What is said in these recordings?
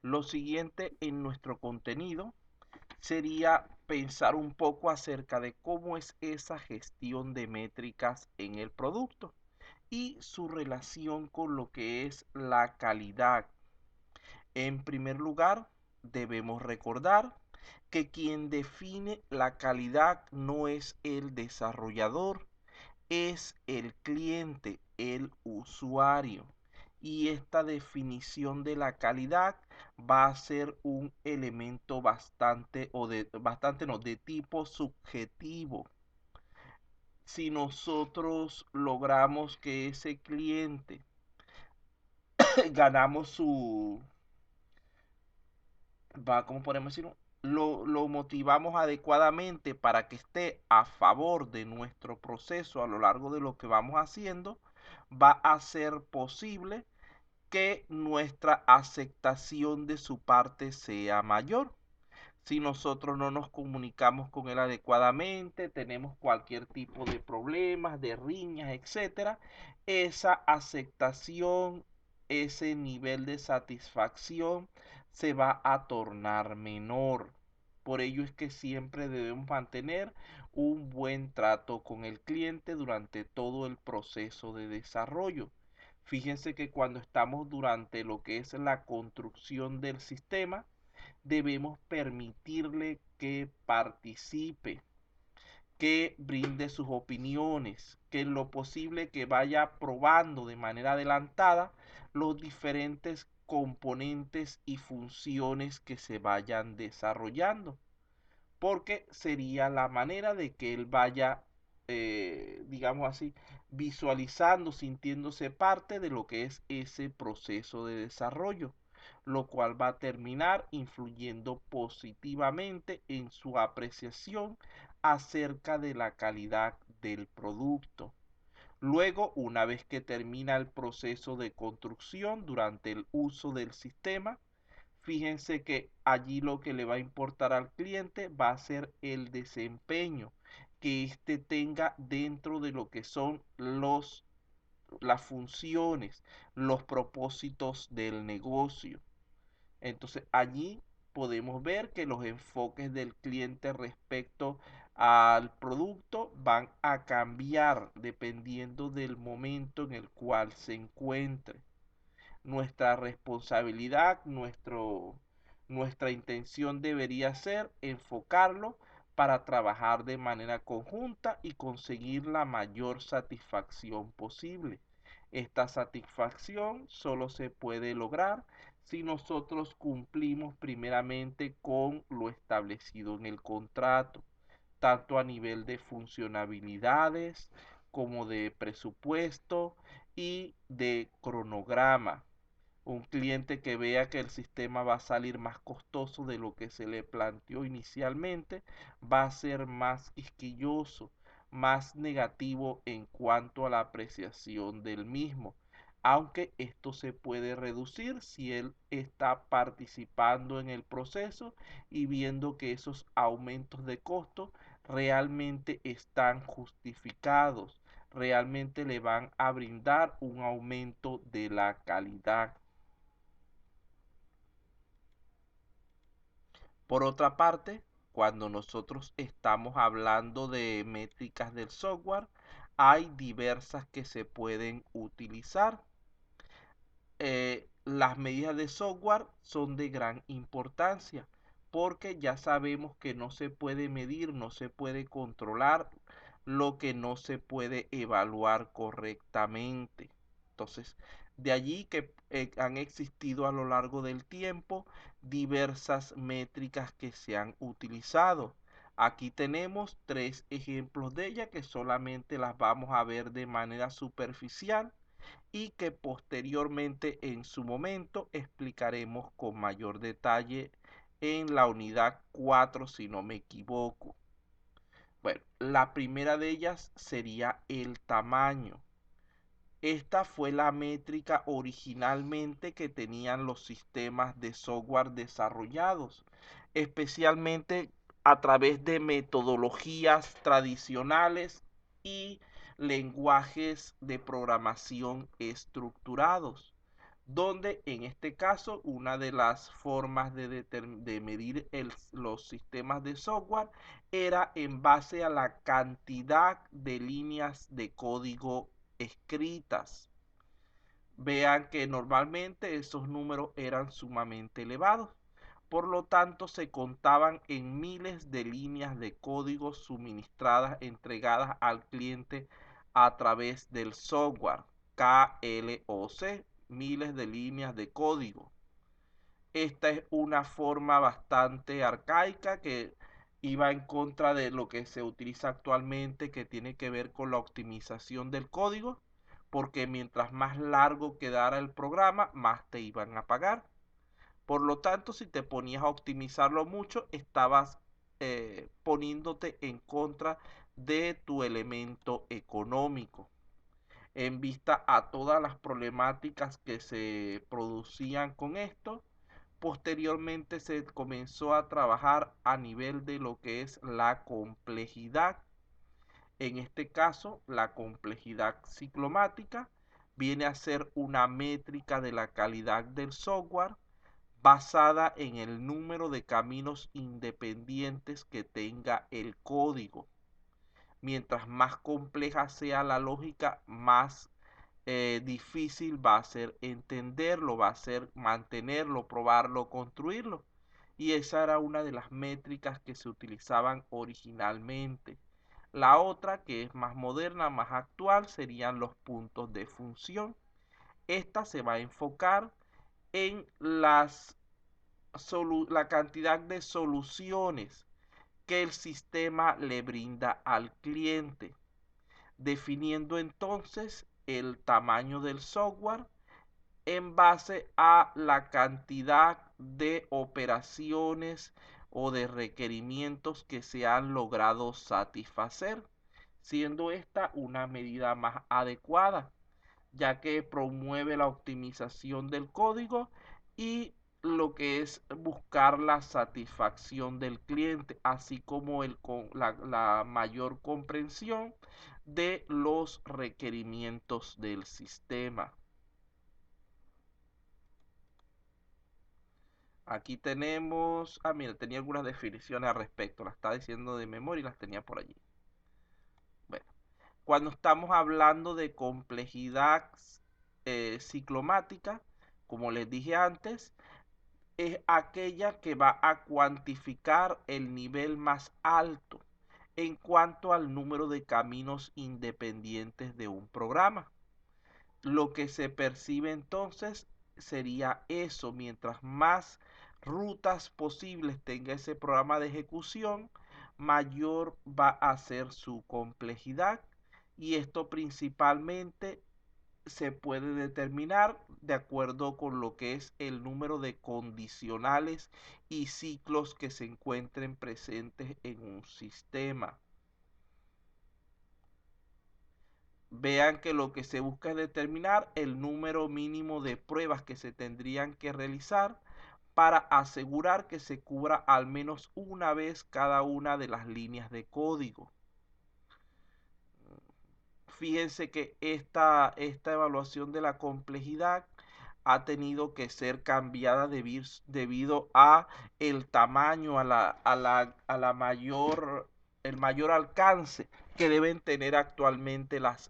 Lo siguiente en nuestro contenido sería pensar un poco acerca de cómo es esa gestión de métricas en el producto y su relación con lo que es la calidad. En primer lugar, debemos recordar que quien define la calidad no es el desarrollador, es el cliente, el usuario. Y esta definición de la calidad va a ser un elemento de tipo subjetivo. Si nosotros logramos que ese cliente ganamos ¿cómo podemos decirlo? Lo motivamos adecuadamente para que esté a favor de nuestro proceso a lo largo de lo que vamos haciendo, va a ser posible que nuestra aceptación de su parte sea mayor. Si nosotros no nos comunicamos con él adecuadamente, tenemos cualquier tipo de problemas, de riñas, etcétera, esa aceptación, ese nivel de satisfacción se va a tornar menor. Por ello es que siempre debemos mantener un buen trato con el cliente durante todo el proceso de desarrollo. Fíjense que cuando estamos durante lo que es la construcción del sistema, debemos permitirle que participe, que brinde sus opiniones, que en lo posible que vaya probando de manera adelantada los diferentes componentes y funciones que se vayan desarrollando, porque sería la manera de que él vaya, digamos así, visualizando, sintiéndose parte de lo que es ese proceso de desarrollo, lo cual va a terminar influyendo positivamente en su apreciación acerca de la calidad del producto. Luego, una vez que termina el proceso de construcción durante el uso del sistema, fíjense que allí lo que le va a importar al cliente va a ser el desempeño que éste tenga dentro de lo que son las funciones, los propósitos del negocio. Entonces allí podemos ver que los enfoques del cliente respecto al producto van a cambiar dependiendo del momento en el cual se encuentre. Nuestra responsabilidad, nuestra intención debería ser enfocarlo para trabajar de manera conjunta y conseguir la mayor satisfacción posible. Esta satisfacción solo se puede lograr si nosotros cumplimos primeramente con lo establecido en el contrato, tanto a nivel de funcionalidades como de presupuesto y de cronograma. Un cliente que vea que el sistema va a salir más costoso de lo que se le planteó inicialmente, va a ser más quisquilloso, más negativo en cuanto a la apreciación del mismo. Aunque esto se puede reducir si él está participando en el proceso y viendo que esos aumentos de costo realmente están justificados, realmente le van a brindar un aumento de la calidad. Por otra parte, cuando nosotros estamos hablando de métricas del software, hay diversas que se pueden utilizar. Las medidas de software son de gran importancia porque ya sabemos que no se puede medir, no se puede controlar lo que no se puede evaluar correctamente. Entonces, de allí que han existido a lo largo del tiempo diversas métricas que se han utilizado. Aquí tenemos tres ejemplos de ellas que solamente las vamos a ver de manera superficial y que posteriormente en su momento explicaremos con mayor detalle en la unidad 4 si no me equivoco. Bueno, la primera de ellas sería el tamaño. Esta fue la métrica originalmente que tenían los sistemas de software desarrollados, especialmente a través de metodologías tradicionales y lenguajes de programación estructurados. donde en este caso una de las formas de medir los sistemas de software era en base a la cantidad de líneas de código escritas. Vean que normalmente esos números eran sumamente elevados. Por lo tanto, se contaban en miles de líneas de código suministradas, entregadas al cliente a través del software KLOC, miles de líneas de código. Esta es una forma bastante arcaica que iba en contra de lo que se utiliza actualmente, que tiene que ver con la optimización del código, porque mientras más largo quedara el programa, más te iban a pagar. Por lo tanto, si te ponías a optimizarlo mucho, estabas poniéndote en contra de tu elemento económico. En vista a todas las problemáticas que se producían con esto, posteriormente se comenzó a trabajar a nivel de lo que es la complejidad. En este caso, la complejidad ciclomática viene a ser una métrica de la calidad del software basada en el número de caminos independientes que tenga el código. Mientras más compleja sea la lógica, más difícil va a ser entenderlo, va a ser mantenerlo, probarlo, construirlo. Y esa era una de las métricas que se utilizaban originalmente. La otra, que es más moderna, más actual, serían los puntos de función. Esta se va a enfocar en la cantidad de soluciones que el sistema le brinda al cliente, definiendo entonces el tamaño del software en base a la cantidad de operaciones o de requerimientos que se han logrado satisfacer, siendo esta una medida más adecuada, ya que promueve la optimización del código y lo que es buscar la satisfacción del cliente, así como la mayor comprensión de los requerimientos del sistema. Aquí tenemos, mira, tenía algunas definiciones al respecto, las estaba diciendo de memoria y las tenía por allí. Bueno, cuando estamos hablando de complejidad ciclomática, como les dije antes, es aquella que va a cuantificar el nivel más alto en cuanto al número de caminos independientes de un programa. Lo que se percibe entonces sería eso, mientras más rutas posibles tenga ese programa de ejecución, mayor va a ser su complejidad, y esto principalmente se puede determinar de acuerdo con lo que es el número de condicionales y ciclos que se encuentren presentes en un sistema. Vean que lo que se busca es determinar el número mínimo de pruebas que se tendrían que realizar para asegurar que se cubra al menos una vez cada una de las líneas de código. Fíjense que esta evaluación de la complejidad ha tenido que ser cambiada debido a el tamaño, el mayor alcance que deben tener actualmente las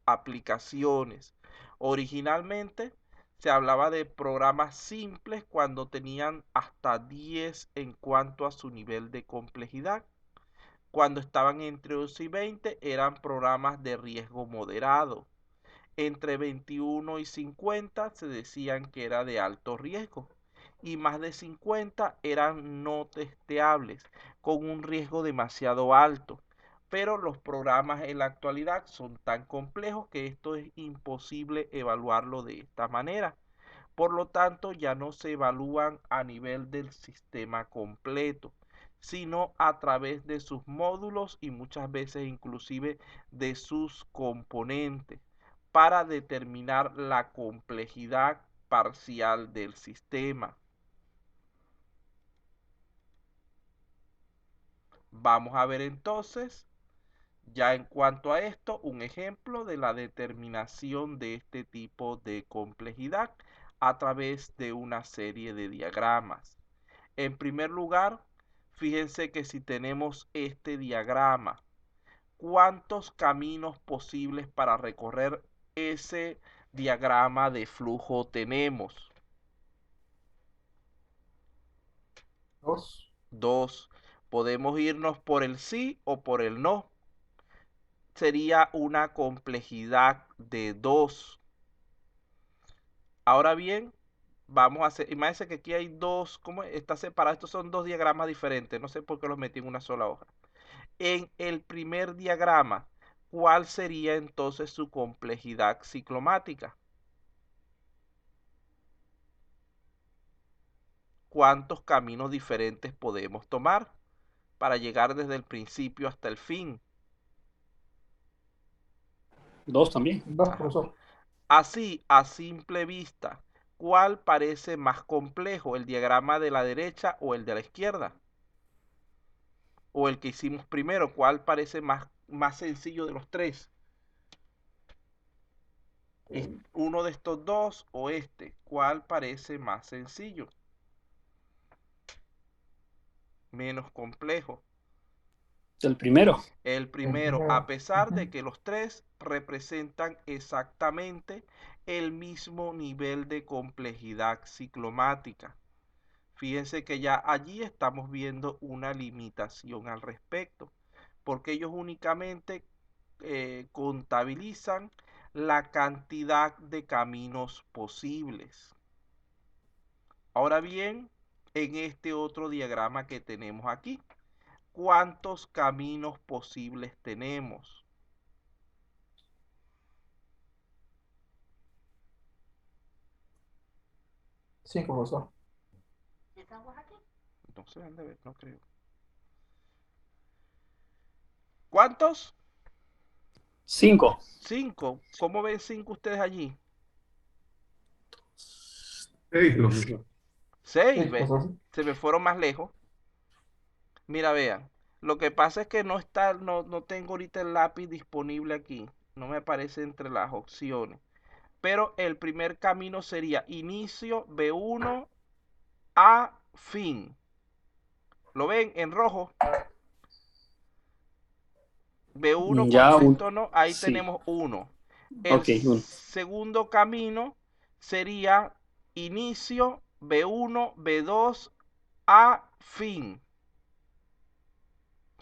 aplicaciones. Originalmente se hablaba de programas simples cuando tenían hasta 10 en cuanto a su nivel de complejidad. Cuando estaban entre 11 y 20 eran programas de riesgo moderado. Entre 21 y 50 se decían que era de alto riesgo. Y más de 50 eran no testeables, con un riesgo demasiado alto. Pero los programas en la actualidad son tan complejos que esto es imposible evaluarlo de esta manera. Por lo tanto, ya no se evalúan a nivel del sistema completo, sino a través de sus módulos y muchas veces inclusive de sus componentes para determinar la complejidad parcial del sistema. Vamos a ver entonces, ya en cuanto a esto, un ejemplo de la determinación de este tipo de complejidad a través de una serie de diagramas. En primer lugar, fíjense que si tenemos este diagrama, ¿cuántos caminos posibles para recorrer ese diagrama de flujo tenemos? 2. 2. Podemos irnos por el sí o por el no. Sería una complejidad de 2. Ahora bien, vamos a hacer, imagínense que aquí hay dos, ¿cómo está separado? Estos son dos diagramas diferentes, no sé por qué los metí en una sola hoja. En el primer diagrama, ¿cuál sería entonces su complejidad ciclomática? ¿Cuántos caminos diferentes podemos tomar para llegar desde el principio hasta el fin? 2 también. 2, Ajá. profesor. Así, a simple vista, ¿cuál parece más complejo, el diagrama de la derecha o el de la izquierda? O el que hicimos primero, ¿cuál parece más sencillo de los tres? ¿Uno de estos dos o este? ¿Cuál parece más sencillo? Menos complejo. El primero. El primero, a pesar de que los tres representan exactamente el mismo nivel de complejidad ciclomática. Fíjense que ya allí estamos viendo una limitación al respecto, porque ellos únicamente contabilizan la cantidad de caminos posibles. Ahora bien, en este otro diagrama que tenemos aquí, ¿cuántos caminos posibles tenemos? 5, profesor. No se han de ver, no creo. ¿Cuántos? 5. 5. ¿Cómo ven 5 ustedes allí? 6. 6, 6, ¿ves? profesor. Se me fueron más lejos. Mira, vean. Lo que pasa es que no tengo ahorita el lápiz disponible aquí. No me aparece entre las opciones. Pero el primer camino sería inicio B1 a fin. ¿Lo ven en rojo? B1 con Ya, 3 tonos, ahí sí. tenemos 1. El Ok, 1. segundo camino sería inicio B1, B2 a fin.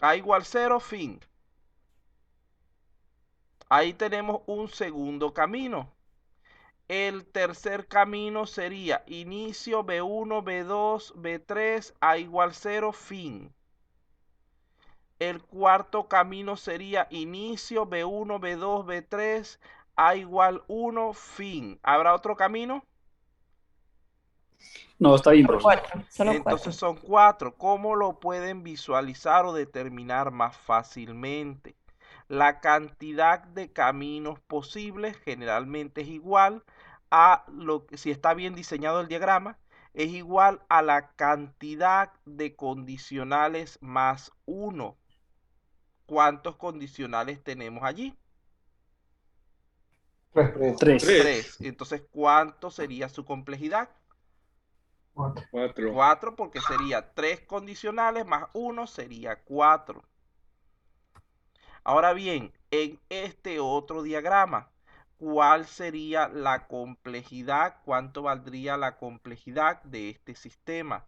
A igual 0, fin. Ahí tenemos un segundo camino. El tercer camino sería inicio B1, B2, B3 a igual 0, fin. El cuarto camino sería inicio B1, B2, B3 a igual 1, fin. ¿Habrá otro camino? No, está bien, Solo profesor. 4, solo 4. Entonces son 4. ¿Cómo lo pueden visualizar o determinar más fácilmente? La cantidad de caminos posibles generalmente es igual a si está bien diseñado el diagrama, es igual a la cantidad de condicionales más 1. ¿Cuántos condicionales tenemos allí? 3. 3. 3. Entonces, ¿cuánto sería su complejidad? 4. 4, porque sería 3 condicionales más 1 sería 4. Ahora bien, en este otro diagrama, ¿cuál sería la complejidad? ¿Cuánto valdría la complejidad de este sistema?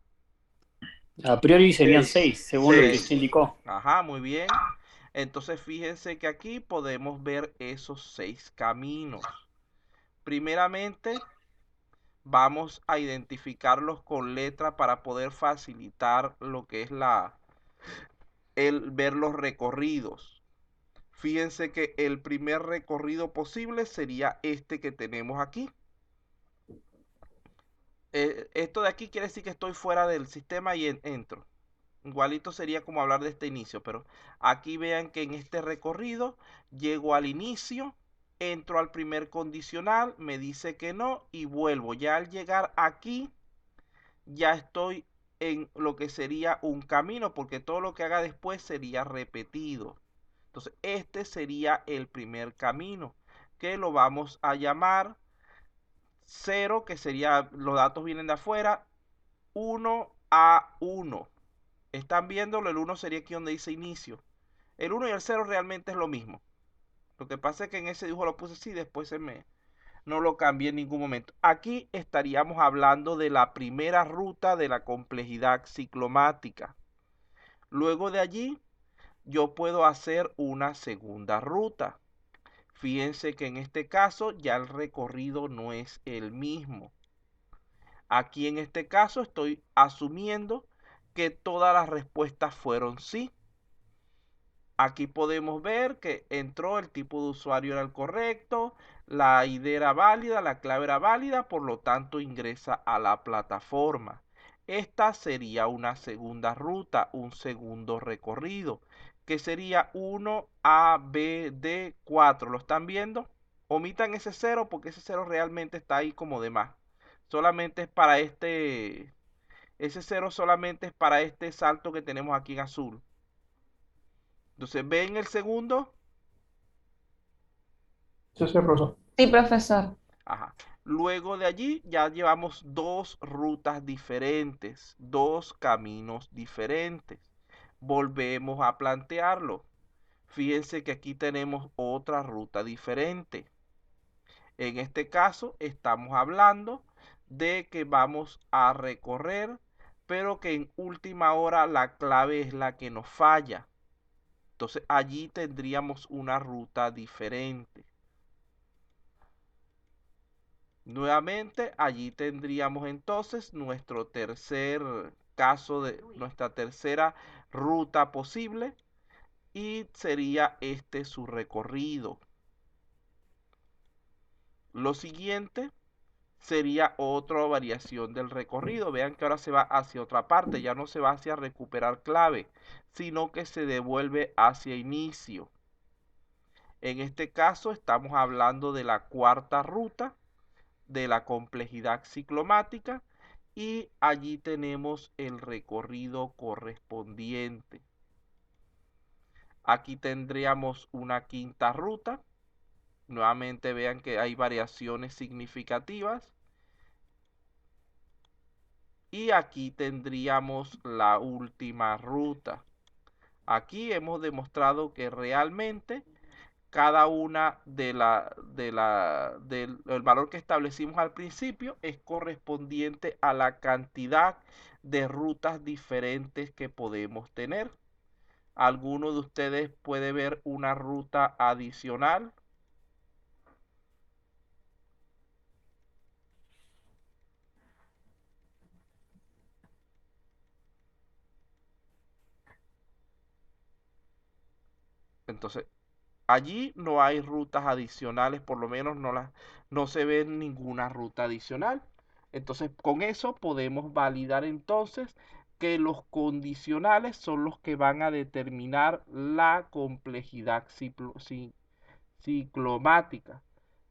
A priori serían 6. 6, según lo que 6. usted indicó. Ajá, muy bien. Entonces fíjense que aquí podemos ver esos 6 caminos. Primeramente, vamos a identificarlos con letra para poder facilitar lo que es el ver los recorridos. Fíjense que el primer recorrido posible sería este que tenemos aquí. Esto de aquí quiere decir que estoy fuera del sistema y entro. Igualito sería como hablar de este inicio, pero aquí vean que en este recorrido llego al inicio, entro al primer condicional, me dice que no y vuelvo. Ya al llegar aquí, ya estoy en lo que sería un camino, porque todo lo que haga después sería repetido. Entonces, este sería el primer camino, que lo vamos a llamar 0, que sería, los datos vienen de afuera, 1 a 1. ¿Están viéndolo? El 1 sería aquí donde dice inicio. El 1 y el 0 realmente es lo mismo. Lo que pasa es que en ese dibujo lo puse así, después no lo cambié en ningún momento. Aquí estaríamos hablando de la primera ruta de la complejidad ciclomática. Luego de allí, yo puedo hacer una segunda ruta. Fíjense que en este caso ya el recorrido no es el mismo. Aquí en este caso estoy asumiendo que todas las respuestas fueron sí. Aquí podemos ver que entró, el tipo de usuario era el correcto, la ID era válida, la clave era válida, por lo tanto ingresa a la plataforma. Esta sería una segunda ruta, un segundo recorrido, que sería 1 ABD4. ¿Lo están viendo? Omitan ese 0 porque ese 0 realmente está ahí como de más. Solamente es para ese 0 solamente es para este salto que tenemos aquí en azul. Entonces, ¿ven el segundo? Sí, sí, profesor. Sí, profesor. Ajá. Luego de allí ya llevamos dos rutas diferentes, dos caminos diferentes. Volvemos a plantearlo. Fíjense que aquí tenemos otra ruta diferente. En este caso estamos hablando de que vamos a recorrer, pero que en última hora la clave es la que nos falla. Entonces allí tendríamos una ruta diferente. Nuevamente, allí tendríamos entonces nuestro tercer caso de nuestra tercera ruta posible y sería este su recorrido. Lo siguiente sería otra variación del recorrido. Vean que ahora se va hacia otra parte, ya no se va hacia recuperar clave, sino que se devuelve hacia inicio. En este caso estamos hablando de la cuarta ruta de la complejidad ciclomática y allí tenemos el recorrido correspondiente. Aquí tendríamos una quinta ruta. Nuevamente vean que hay variaciones significativas. Y aquí tendríamos la última ruta. Aquí hemos demostrado que realmente cada una del valor que establecimos al principio es correspondiente a la cantidad de rutas diferentes que podemos tener. ¿Alguno de ustedes puede ver una ruta adicional? Entonces, allí no hay rutas adicionales, por lo menos no se ve ninguna ruta adicional. Entonces, con eso podemos validar entonces que los condicionales son los que van a determinar la complejidad ciclomática,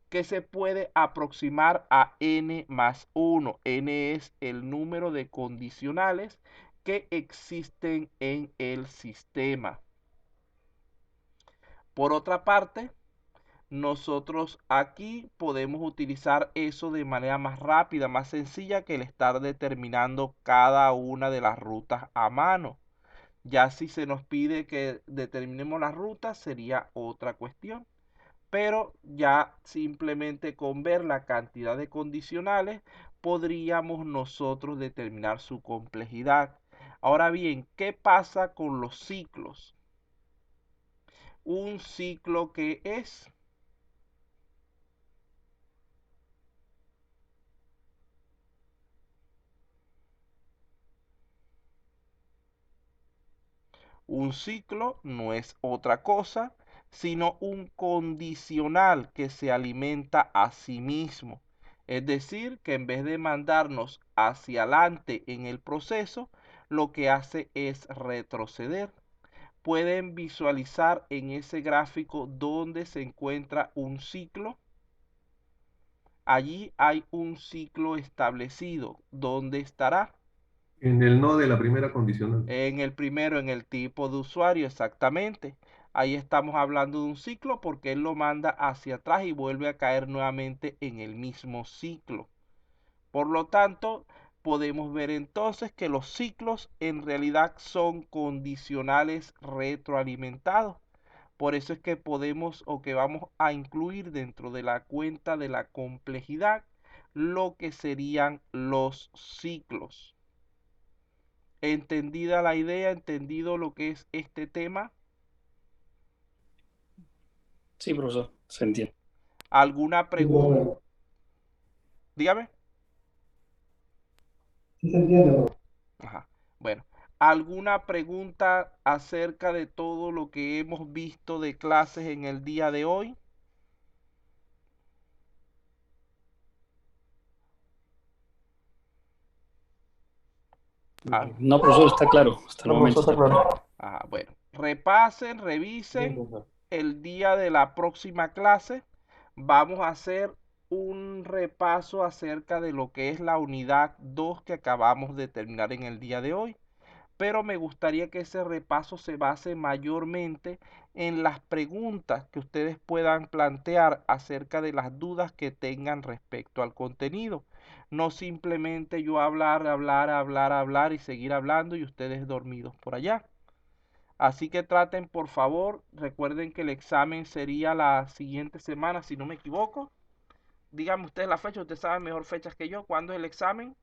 que se puede aproximar a n más 1. N es el número de condicionales que existen en el sistema. Por otra parte, nosotros aquí podemos utilizar eso de manera más rápida, más sencilla que el estar determinando cada una de las rutas a mano. Ya si se nos pide que determinemos las rutas sería otra cuestión. Pero ya simplemente con ver la cantidad de condicionales podríamos nosotros determinar su complejidad. Ahora bien, ¿qué pasa con los ciclos? Un ciclo que es un ciclo no es otra cosa sino un condicional que se alimenta a sí mismo. Es decir, que en vez de mandarnos hacia adelante en el proceso, lo que hace es retroceder. Pueden visualizar en ese gráfico donde se encuentra un ciclo. Allí hay un ciclo establecido. ¿Dónde estará? En el no de la primera condicional. En el primero, en el tipo de usuario, exactamente. ahí estamos hablando de un ciclo porque él lo manda hacia atrás y vuelve a caer nuevamente en el mismo ciclo. Por lo tanto, podemos ver entonces que los ciclos en realidad son condicionales retroalimentados. Por eso es que podemos o que vamos a incluir dentro de la cuenta de la complejidad lo que serían los ciclos. ¿Entendida la idea? ¿Entendido lo que es este tema? Sí, profesor, se entiende. ¿Alguna pregunta? Dígame. Sí se entiende, profe. Ajá. Bueno, ¿alguna pregunta acerca de todo lo que hemos visto de clases en el día de hoy? Ah, No, profesor, está claro. Hasta el No, momento profesor, está está claro. claro. bueno, repasen, Bien, revisen profesor. el día de la próxima clase. Vamos a hacer un repaso acerca de lo que es la unidad 2 que acabamos de terminar en el día de hoy. Pero me gustaría que ese repaso se base mayormente en las preguntas que ustedes puedan plantear acerca de las dudas que tengan respecto al contenido. No simplemente yo hablar y seguir hablando y ustedes dormidos por allá. Así que traten, por favor, recuerden que el examen sería la siguiente semana, si no me equivoco. Díganme ustedes la fecha, ustedes saben mejor fechas que yo. ¿Cuándo es el examen?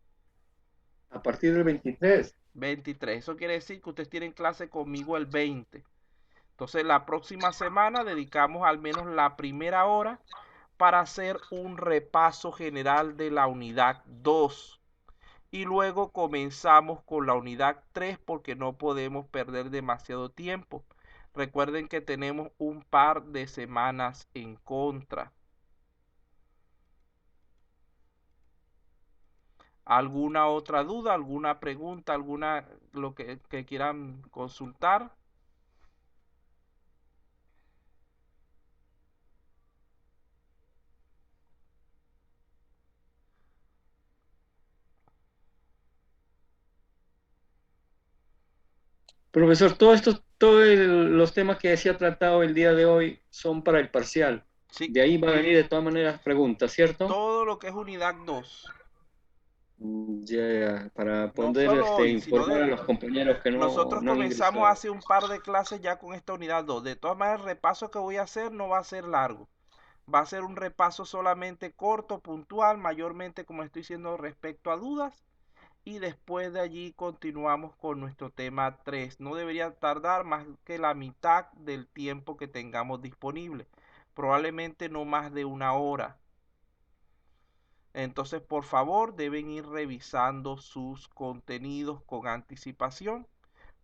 A partir del 23. 23. Eso quiere decir que ustedes tienen clase conmigo el 20. Entonces, la próxima semana dedicamos al menos la primera hora para hacer un repaso general de la unidad 2. Y luego comenzamos con la unidad 3 porque no podemos perder demasiado tiempo. Recuerden que tenemos un par de semanas en contra. ¿Alguna otra duda, alguna pregunta, alguna lo que quieran consultar? Profesor, los temas que se ha tratado el día de hoy son para el parcial. Sí, De ahí va a venir de todas maneras preguntas, ¿cierto? todo lo que es unidad 2. Ya, para No poder solo hoy, sino informar a los compañeros que nosotros no han comenzamos ingresado. hace un par de clases ya con esta unidad 2. De todas maneras, el repaso que voy a hacer no va a ser largo. Va a ser un repaso solamente corto, puntual, mayormente como estoy diciendo respecto a dudas. Y después de allí continuamos con nuestro tema 3. No debería tardar más que la mitad del tiempo que tengamos disponible. Probablemente no más de una hora. Entonces, por favor, deben ir revisando sus contenidos con anticipación,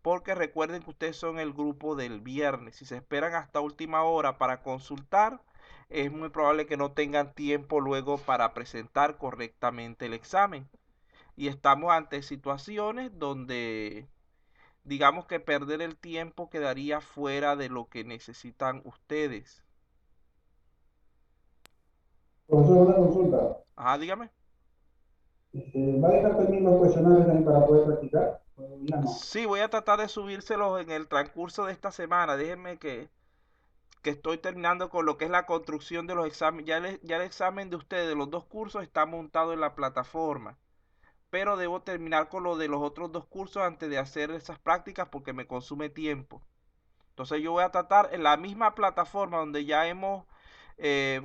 porque recuerden que ustedes son el grupo del viernes. Si se esperan hasta última hora para consultar, es muy probable que no tengan tiempo luego para presentar correctamente el examen. Y estamos ante situaciones donde digamos que perder el tiempo quedaría fuera de lo que necesitan ustedes. Profesor, una consulta. Ajá, dígame. ¿Va a dejar también los cuestionarios también para poder practicar? ¿O ya no? Sí, voy a tratar de subírselos en el transcurso de esta semana. Déjenme que estoy terminando con lo que es la construcción de los exámenes. Ya el examen de ustedes, de los dos cursos, está montado en la plataforma. Pero debo terminar con lo de los otros dos cursos antes de hacer esas prácticas porque me consume tiempo. Entonces yo voy a tratar en la misma plataforma donde ya hemos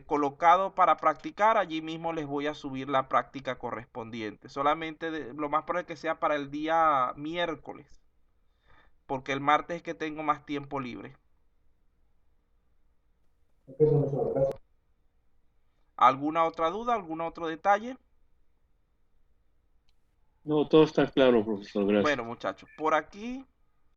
colocado para practicar, allí mismo les voy a subir la práctica correspondiente. Solamente lo más probable que sea para el día miércoles, porque el martes es que tengo más tiempo libre. Ok, profesor, gracias. ¿Alguna otra duda? ¿Algún otro detalle? No, todo está claro, profesor, gracias. Bueno, muchachos, por aquí